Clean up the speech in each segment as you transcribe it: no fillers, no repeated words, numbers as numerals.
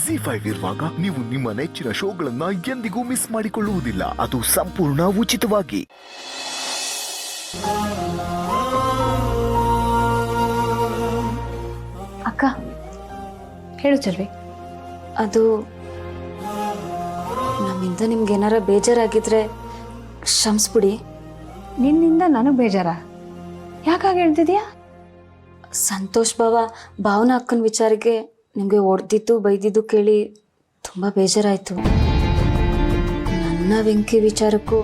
ZEE5 ಇರುವಾಗ ನೀವು ನಿಮ್ಮ ನೆಚ್ಚಿನ ಶೋಗಳನ್ನ ಎಂದಿಗೂ ಮಿಸ್ ಮಾಡಿಕೊಳ್ಳುವುದಿಲ್ಲ. ಅದು ಸಂಪೂರ್ಣ ಉಚಿತವಾಗಿ. ಅಕ್ಕ ಹೇಳು ಚೆಲ್ವಿ. ಅದು ನಮ್ಮಿಂದ ನಿಮ್ಗೆ ಏನಾರ ಬೇಜಾರಾಗಿದ್ರೆ ಕ್ಷಮಿಸ್ಬಿಡಿ. ನಿನ್ನಿಂದ ನನಗೆ ಬೇಜಾರ? ಯಾಕಾಗಿ ಹೇಳ್ತಿದ್ಯಾ? ಸಂತೋಷ್ ಭಾವನಾ ಅಕ್ಕನ ವಿಚಾರಕ್ಕೆ ನಿಮಗೆ ಹೊಡೆದಿದ್ದು ಬೈದಿದ್ದು ಕೇಳಿ ತುಂಬ ಬೇಜಾರಾಯಿತು. ನನ್ನ ವೆಂಕಿ ವಿಚಾರಕ್ಕೂ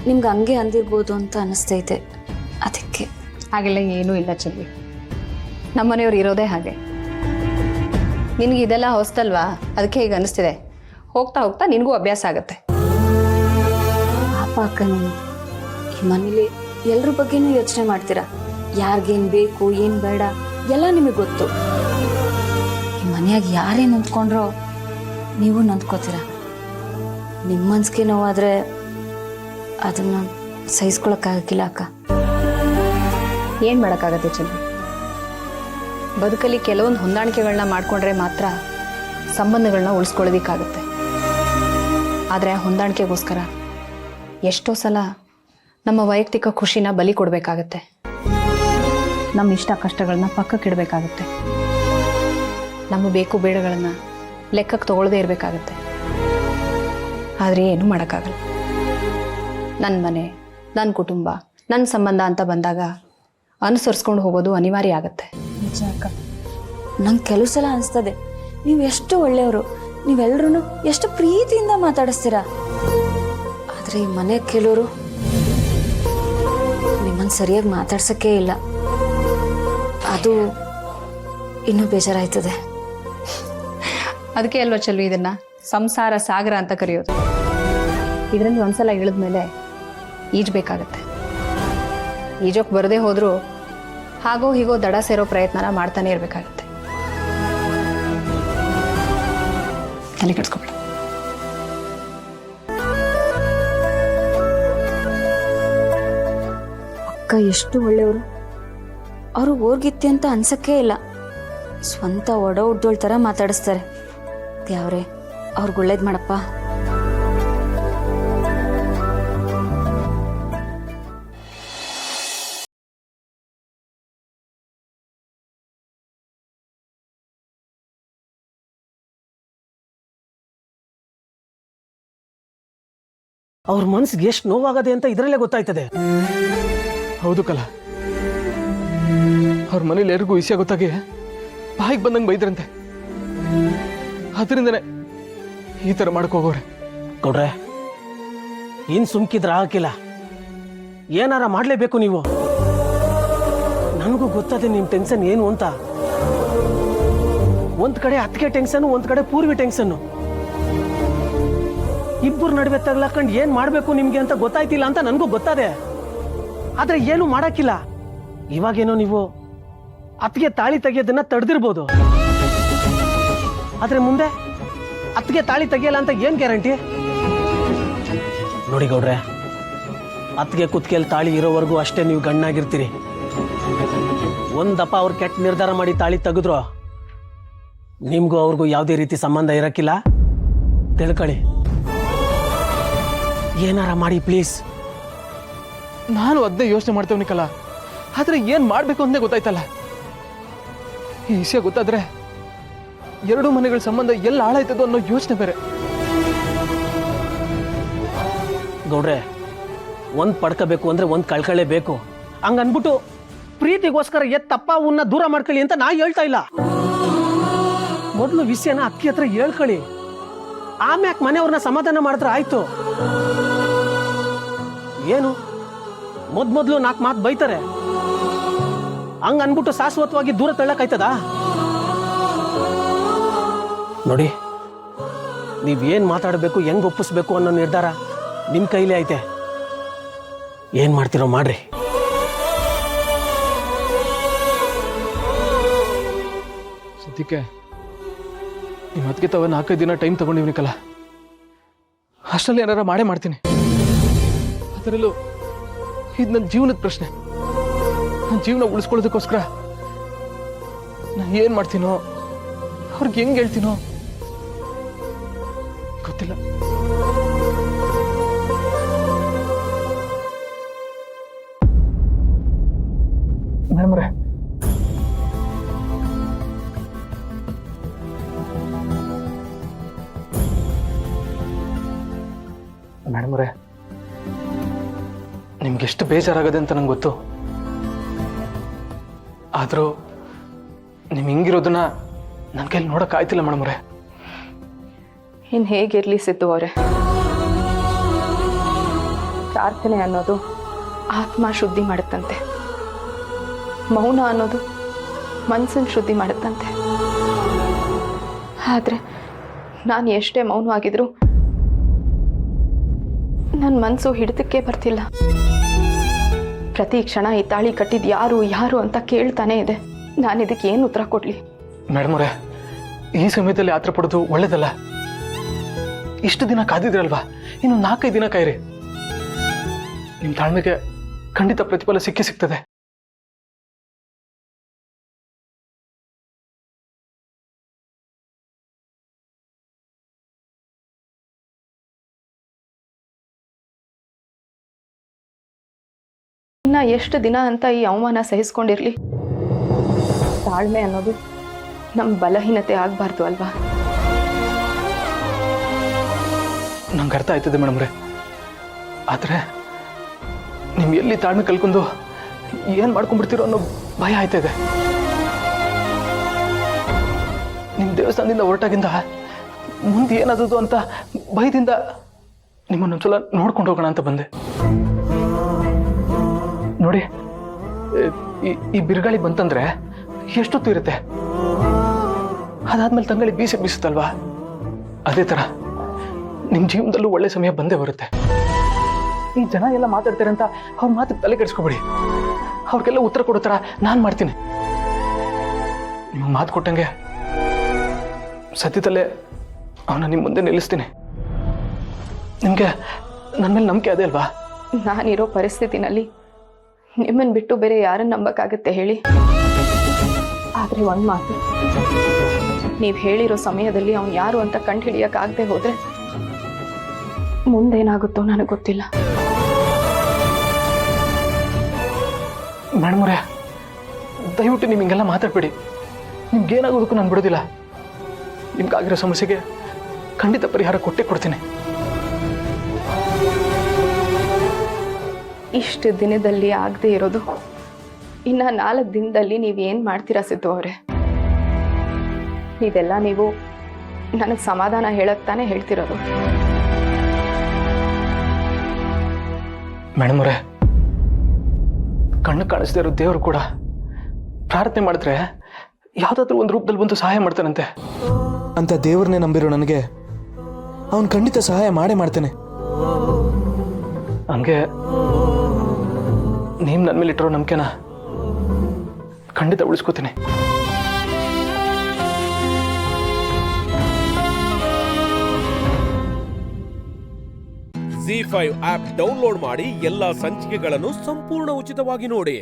ನಿಮ್ಗೆ ಹಂಗೆ ಅಂದಿರ್ಬೋದು ಅಂತ ಅನ್ನಿಸ್ತೈತೆ. ಅದಕ್ಕೆ ಹಾಗೆಲ್ಲ ಏನೂ ಇಲ್ಲ ಚೆಲ್ವಿ. ನಮ್ಮನೆಯವ್ರು ಇರೋದೇ ಹಾಗೆ. ನಿನಗೆ ಇದೆಲ್ಲ ಹೊಸ್ತಲ್ವಾ, ಅದಕ್ಕೆ ಹೀಗೆ ಅನ್ನಿಸ್ತಿದೆ. ಹೋಗ್ತಾ ಹೋಗ್ತಾ ನಿನಗೂ ಅಭ್ಯಾಸ ಆಗುತ್ತೆ. ಪಾಪ ಅಕ್ಕ, ನೀವು ಈ ಮನೇಲಿ ಎಲ್ರ ಬಗ್ಗೆನೂ ಯೋಚನೆ ಮಾಡ್ತೀರಾ. ಯಾರಿಗೇನು ಬೇಕು ಏನು ಬೇಡ ಎಲ್ಲ ನಿಮಗೆ ಗೊತ್ತು. ಈ ಮನೆಯಾಗ ಯಾರೇನು ಅಂದ್ಕೊಂಡ್ರೋ ನೀವು ನೊಂದ್ಕೋತೀರ. ನಿಮ್ಮ ಮನ್ಸಿಗೆ ನೋವಾದರೆ ಅದನ್ನು ಸಹಿಸ್ಕೊಳಕ್ಕಾಗಕ್ಕಿಲ್ಲ ಅಕ್ಕ. ಏನು ಮಾಡೋಕ್ಕಾಗತ್ತೆ ಚೆಲ್ವಿ? ಬದುಕಲ್ಲಿ ಕೆಲವೊಂದು ಹೊಂದಾಣಿಕೆಗಳನ್ನ ಮಾಡಿಕೊಂಡ್ರೆ ಮಾತ್ರ ಸಂಬಂಧಗಳನ್ನ ಉಳಿಸ್ಕೊಳ್ಳೋದಕ್ಕಾಗತ್ತೆ. ಆದರೆ ಆ ಹೊಂದಾಣಿಕೆಗೋಸ್ಕರ ಎಷ್ಟೋ ಸಲ ನಮ್ಮ ವೈಯಕ್ತಿಕ ಖುಷಿನ ಬಲಿ ಕೊಡಬೇಕಾಗತ್ತೆ. ನಮ್ಮ ಇಷ್ಟ ಕಷ್ಟಗಳನ್ನ ಪಕ್ಕಕ್ಕಿಡಬೇಕಾಗತ್ತೆ. ನಮ್ಮ ಬೇಕು ಬೇಡಗಳನ್ನು ಲೆಕ್ಕಕ್ಕೆ ತಗೊಳ್ಳದೇ ಇರಬೇಕಾಗತ್ತೆ. ಆದರೆ ಏನೂ ಮಾಡೋಕ್ಕಾಗಲ್ಲ. ನನ್ನ ಮನೆ, ನನ್ನ ಕುಟುಂಬ, ನನ್ನ ಸಂಬಂಧ ಅಂತ ಬಂದಾಗ ಅನುಸರಿಸ್ಕೊಂಡು ಹೋಗೋದು ಅನಿವಾರ್ಯ ಆಗುತ್ತೆ. ನಿಜ ಅಕ್ಕ, ನಂಗೆ ಕೆಲವು ಸಲ ಅನಿಸ್ತದೆ ನೀವು ಎಷ್ಟು ಒಳ್ಳೆಯವರು, ನೀವೆಲ್ಲರೂ ಎಷ್ಟು ಪ್ರೀತಿಯಿಂದ ಮಾತಾಡಿಸ್ತೀರಾ. ಆದರೆ ಈ ಮನೆ ಕೆಲವರು ನಿಮ್ಮನ್ನು ಸರಿಯಾಗಿ ಮಾತಾಡ್ಸೋಕ್ಕೇ ಇಲ್ಲ. ಅದು ಇನ್ನೂ ಬೇಜಾರಾಯ್ತದೆ. ಅದಕ್ಕೆ ಅಲ್ವಾ ಚೆಲ್ವಿ ಇದನ್ನು ಸಂಸಾರ ಸಾಗರ ಅಂತ ಕರೆಯೋದು. ಇದರಲ್ಲಿ ಒಂದ್ಸಲ ಇಳಿದ್ಮೇಲೆ ಈಜಬೇಕಾಗತ್ತೆ. ಈಜೋಕೆ ಬರದೇ ಹೋದರೂ ಹಾಗೋ ಹೀಗೋ ದಡ ಸೇರೋ ಪ್ರಯತ್ನನ ಮಾಡ್ತಾನೆ ಇರಬೇಕಾಗತ್ತೆ. ತಲೆ ಕೆಡಿಸ್ಕೊಬೇಡ. ಅಕ್ಕ ಎಷ್ಟು ಒಳ್ಳೆಯವರು. ಅವರು ಓರ್ಗಿತ್ತಿ ಅಂತ ಅನ್ಸಕ್ಕೇ ಇಲ್ಲ. ಸ್ವಂತ ಒಡ ಹುಡ್ದೋಳ್ ಥರ ಮಾತಾಡಿಸ್ತಾರೆ. ದೇವ್ರೆ ಅವ್ರಿಗೆ ಒಳ್ಳೇದು ಮಾಡಪ್ಪ. ಅವ್ರ ಮನ್ಸಿಗೆ ಎಷ್ಟು ನೋವಾಗದೆ ಅಂತ ಇದರಲ್ಲೇ ಗೊತ್ತಾಯ್ತದೆ. ಹೌದು ಕಲ, ಅವ್ರ ಮನೇಲಿ ಯಾರಿಗೂ ವಿಷಯ ಗೊತ್ತಾಗಿ ಬಾಯಿಗೆ ಬಂದಂಗೆ ಬೈದ್ರಂತೆ. ಅದರಿಂದನೇ ಈ ಥರ ಮಾಡ್ಕೋಗೋರೆ. ಗೌಡ್ರೆ, ಇನ್ ಸುಮ್ಕಿದ್ರ ಹಾಕಿಲ್ಲ, ಏನಾರ ಮಾಡಲೇಬೇಕು ನೀವು. ನನಗೂ ಗೊತ್ತದೆ ನಿಮ್ಮ ಟೆನ್ಷನ್ ಏನು ಅಂತ. ಒಂದ್ ಕಡೆ ಅತ್ತಿಗೆ ಟೆನ್ಷನ್, ಒಂದ್ ಕಡೆ ಪೂರ್ವಿ ಟೆನ್ಷನ್. ಇಬ್ಬರು ನಡುವೆ ತಗ್ಲಾಕೊಂಡು ಏನ್ ಮಾಡ್ಬೇಕು ನಿಮ್ಗೆ ಅಂತ ಗೊತ್ತಾಯ್ತಿಲ್ಲ ಅಂತ ನನಗೂ ಗೊತ್ತದೆ. ಆದ್ರೆ ಏನು ಮಾಡಕ್ಕಿಲ್ಲ. ಇವಾಗೇನೋ ನೀವು ಅತ್ತಿಗೆ ತಾಳಿ ತೆಗಿಯೋದನ್ನ ತಡೆದಿರ್ಬೋದು, ಆದ್ರೆ ಮುಂದೆ ಅತ್ತಿಗೆ ತಾಳಿ ತೆಗಿಯಲ್ಲ ಅಂತ ಏನ್ ಗ್ಯಾರಂಟಿ? ನೋಡಿ ಗೌಡ್ರೆ, ಅತ್ತಿಗೆ ಕುತ್ತಿಗೆಯಲ್ಲಿ ತಾಳಿ ಇರೋವರೆಗೂ ಅಷ್ಟೇ ನೀವು ಗಣ್ಣಾಗಿರ್ತೀರಿ. ಒಂದಪ್ಪ ಅವ್ರು ಕೆಟ್ಟ ನಿರ್ಧಾರ ಮಾಡಿ ತಾಳಿ ತೆಗೆದ್ರು ನಿಮ್ಗೂ ಅವ್ರಿಗೂ ಯಾವುದೇ ರೀತಿ ಸಂಬಂಧ ಇರಕ್ಕಿಲ್ಲ. ತಿಳ್ಕೊಳ್ಳಿ. ಏನಾರ ಮಾಡಿ ಪ್ಲೀಸ್. ನಾನು ಅದನ್ನೇ ಯೋಚನೆ ಮಾಡ್ತೇವನಿ ಕಲ, ಆದ್ರೆ ಏನ್ ಮಾಡ್ಬೇಕು ಅಂತ ಗೊತ್ತಾಯ್ತಲ್ಲ. ಈ ವಿಷಯ ಗೊತ್ತಾದ್ರೆ ಎರಡು ಮನೆಗಳ ಸಂಬಂಧ ಎಲ್ಲ ಹಾಳಾಯ್ತದೋ ಅನ್ನೋ ಯೋಚನೆ ಬೇರೆ. ಗೌಡ್ರೆ, ಒಂದ್ ಪಡ್ಕೋಬೇಕು ಅಂದ್ರೆ ಒಂದ್ ಕಳ್ಕೊಳ್ಳೇಬೇಕು. ಹಂಗ ಅನ್ಬಿಟ್ಟು ಪ್ರೀತಿಗೋಸ್ಕರ ತಪ್ಪ ಅವನ್ನ ದೂರ ಮಾಡ್ಕೊಳ್ಳಿ ಅಂತ ನಾ ಹೇಳ್ತಾ ಇಲ್ಲ. ಮೊದಲು ವಿಷಯನ ಅಕ್ಕಿ ಹತ್ರ ಹೇಳ್ಕೊಳ್ಳಿ, ಆಮ್ಯಾಕ್ ಮನೆಯವ್ರನ್ನ ಸಮಾಧಾನ ಮಾಡಿದ್ರೆ ಆಯ್ತು. ಏನು ಮೊದ್ಲು 4 ಮಾತು ಬೈತಾರೆ, ಹಂಗ ಅನ್ಬಿಟ್ಟು ಶಾಶ್ವತವಾಗಿ ದೂರ ತಳ್ಳಕ್ಕಾಯ್ತದ? ನೋಡಿ, ನೀವೇನ್ ಮಾತಾಡಬೇಕು, ಹೆಂಗ್ ಒಪ್ಪಿಸ್ಬೇಕು ಅನ್ನೋ ನಿರ್ಧಾರ ನಿಮ್ ಕೈಲಿ ಐತೆ. ಏನ್ ಮಾಡ್ತಿರೋ ಮಾಡ್ರಿ. ಸದ್ಯಕ್ಕೆ ನಿಮ್ಮ ಅದಕ್ಕೆ ತವ 4-5 ದಿನ ಟೈಮ್ ತಗೊಂಡಿವ್ನಿಕಲ್ಲ, ಅಷ್ಟರಲ್ಲಿ ಏನಾರ ಮಾಡೇ ಮಾಡ್ತೀನಿ. ಅದರಲ್ಲೂ ಇದು ನನ್ನ ಜೀವನದ ಪ್ರಶ್ನೆ. ನನ್ನ ಜೀವನ ಉಳಿಸ್ಕೊಳ್ಳೋದಕ್ಕೋಸ್ಕರ ನಾನು ಏನು ಮಾಡ್ತೀನೋ, ಅವ್ರಿಗೆ ಹೆಂಗೆ ಹೇಳ್ತೀನೋ ಮೇಡಮ್ರೆ, ನಿಮ್ಗೆಷ್ಟು ಬೇಜಾರಾಗದೆ ಅಂತ ನಂಗೆ ಗೊತ್ತು. ಆದರೂ ನೀವು ಹಿಂಗಿರೋದನ್ನ ನನ್ನ ಕೈಲಿ ನೋಡೋಕ್ಕಾಯ್ತಿಲ್ಲ ಮೇಡಮ್ರೆ. ಇನ್ನು ಹೇಗಿರಲಿ ಸಿದ್ದು ಅವರೇ, ಪ್ರಾರ್ಥನೆ ಅನ್ನೋದು ಆತ್ಮ ಶುದ್ಧಿ ಮಾಡುತ್ತಂತೆ, ಮೌನ ಅನ್ನೋದು ಮನಸ್ಸನ್ನು ಶುದ್ಧಿ ಮಾಡುತ್ತಂತೆ. ಆದರೆ ನಾನು ಎಷ್ಟೇ ಮೌನವಾಗಿದ್ರು ನನ್ನ ಮನಸ್ಸು ಹಿಡಿತಕ್ಕೆ ಬರ್ತಿಲ್ಲ. ಪ್ರತಿ ಕ್ಷಣ ಈ ತಾಳಿ ಕಟ್ಟಿದ ಯಾರು ಯಾರು ಅಂತ ಕೇಳ್ತಾನೆ ಇದೆ. ನಾನು ಇದಕ್ಕೆ ಏನು ಉತ್ತರ ಕೊಡ್ಲಿ? ಮೇಡಮ್ರೆ, ಈ ಸಮಯದಲ್ಲಿ ಆತರ ಪಡೋದು ಒಳ್ಳೇದಲ್ಲ. ಇಷ್ಟು ದಿನ ಕಾದಿದ್ರಲ್ವಾ, ಇನ್ನು 4-5 ದಿನ ಕಾಯಿರಿ. ನಿಮ್ಮ ತಾಳ್ಮೆಗೆ ಖಂಡಿತ ಪ್ರತಿಫಲ ಸಿಗ್ತದೆ. ಇನ್ನ ಎಷ್ಟು ದಿನ ಅಂತ ಈ ಅವಮಾನ ಸಹಿಸ್ಕೊಂಡಿರ್ಲಿ? ತಾಳ್ಮೆ ಅನ್ನೋದು ನಮ್ಮ ಬಲಹೀನತೆ ಆಗಬಾರ್ದು ಅಲ್ವಾ? ನಂಗೆ ಅರ್ಥ ಆಯ್ತದೆ ಮೇಡಮ್ರೆ. ಆದರೆ ನೀವು ಎಲ್ಲಿ ತಾಳ್ಮೆ ಕಲ್ಕೊಂಡು ಏನು ಮಾಡ್ಕೊಂಡ್ಬಿಡ್ತೀರೋ ಅನ್ನೋ ಭಯ ಆಯ್ತದೆ. ನಿಮ್ಮ ದೇವಸ್ಥಾನದಿಂದ ಹೊರಟಾಗಿಂದ ಮುಂದೆ ಏನಾದದು ಅಂತ ಭಯದಿಂದ ನಿಮ್ಮನ್ನೊಂದ್ಸಲ ನೋಡ್ಕೊಂಡು ಹೋಗೋಣ ಅಂತ ಬಂದೆ. ನೋಡಿ, ಈ ಬಿರುಗಾಳಿ ಬಂತಂದ್ರೆ ಎಷ್ಟೊತ್ತು ಇರುತ್ತೆ, ಅದಾದ್ಮೇಲೆ ತಂಗಾಳಿ ಬೀಸುತ್ತಲ್ವಾ, ಅದೇ ಥರ ನಿಮ್ಮ ಜೀವನದಲ್ಲೂ ಒಳ್ಳೆ ಸಮಯ ಬಂದೇ ಬರುತ್ತೆ. ಈ ಜನ ಎಲ್ಲ ಮಾತಾಡ್ತಾರೆ ಅಂತ ಅವ್ರ ಮಾತಿಗೆ ತಲೆ ಕೆಡಿಸ್ಕೊಬೇಡಿ. ಅವ್ರಿಗೆಲ್ಲ ಉತ್ತರ ಕೊಡೋ ಥರ ನಾನು ಮಾಡ್ತೀನಿ. ನಿಮಗೆ ಮಾತು ಕೊಟ್ಟಂಗೆ ಸದ್ಯದಲ್ಲೇ ಅವನ ನಿಮ್ಮ ಮುಂದೆ ನಿಲ್ಲಿಸ್ತೀನಿ. ನಿಮಗೆ ನನ್ನ ಮೇಲೆ ನಂಬಿಕೆ ಅದೇ ಅಲ್ವಾ? ನಾನಿರೋ ಪರಿಸ್ಥಿತಿನಲ್ಲಿ ನಿಮ್ಮನ್ನು ಬಿಟ್ಟು ಬೇರೆ ಯಾರನ್ನು ನಂಬಕ್ಕಾಗತ್ತೆ ಹೇಳಿ? ಆದರೆ ಒಂದು ಮಾತು, ನೀವು ಹೇಳಿರೋ ಸಮಯದಲ್ಲಿ ಅವನು ಯಾರು ಅಂತ ಕಂಡು ಹಿಡಿಯೋಕ್ಕಾಗದೆ ಹೋದರೆ ಮುಂದೇನಾಗುತ್ತೋ ನನಗೆ ಗೊತ್ತಿಲ್ಲ. ಮೇಡಮ್ರೆ, ದಯವಿಟ್ಟು ನೀವು ಹಿಂಗೆಲ್ಲ ಮಾತಾಡಬೇಡಿ. ನಿಮ್ಗೇನಾಗೋದಕ್ಕೂ ನಾನು ಬಿಡೋದಿಲ್ಲ. ನಿಮ್ಗಾಗಿರೋ ಸಮಸ್ಯೆಗೆ ಖಂಡಿತ ಪರಿಹಾರ ಕೊಟ್ಟೇ ಕೊಡ್ತೀನಿ. ಇಷ್ಟು ದಿನದಲ್ಲಿ ಆಗದೆ ಇರೋದು ಇನ್ನ 4 ದಿನದಲ್ಲಿ ನೀವೇನು ಮಾಡ್ತೀರಾ ಸಿದ್ದು ಅವರೇ? ಇದೆಲ್ಲ ನೀವು ನನಗೆ ಸಮಾಧಾನ ಹೇಳಕ್ ತಾನೇ ಹೇಳ್ತಿರೋದು. ಮೇಡಮ್ರೆ, ಕಣ್ಣು ಕಾಣಿಸದೇ ಇರೋ ದೇವರು ಕೂಡ ಪ್ರಾರ್ಥನೆ ಮಾಡಿದ್ರೆ ಯಾವುದಾದ್ರೂ ಒಂದು ರೂಪದಲ್ಲಿ ಬಂದು ಸಹಾಯ ಮಾಡ್ತಾನಂತೆ. ಅಂತ ದೇವ್ರನ್ನೇ ನಂಬಿರೋ ನನಗೆ ಅವನು ಖಂಡಿತ ಸಹಾಯ ಮಾಡೇ ಮಾಡ್ತಾನೆ. ಹಂಗೆ ನೀವು ನನ್ನ ಮೇಲೆ ಇಟ್ಟಿರೋ ನಂಬಿಕೆನ ಖಂಡಿತ ಉಳಿಸ್ಕೋತೀನಿ. ZEE5 ಆಪ್ ಡೌನ್ಲೋಡ್ ಮಾಡಿ ಎಲ್ಲಾ ಸಂಚಿಕೆಗಳನ್ನು ಸಂಪೂರ್ಣ ಉಚಿತವಾಗಿ ನೋಡಿ.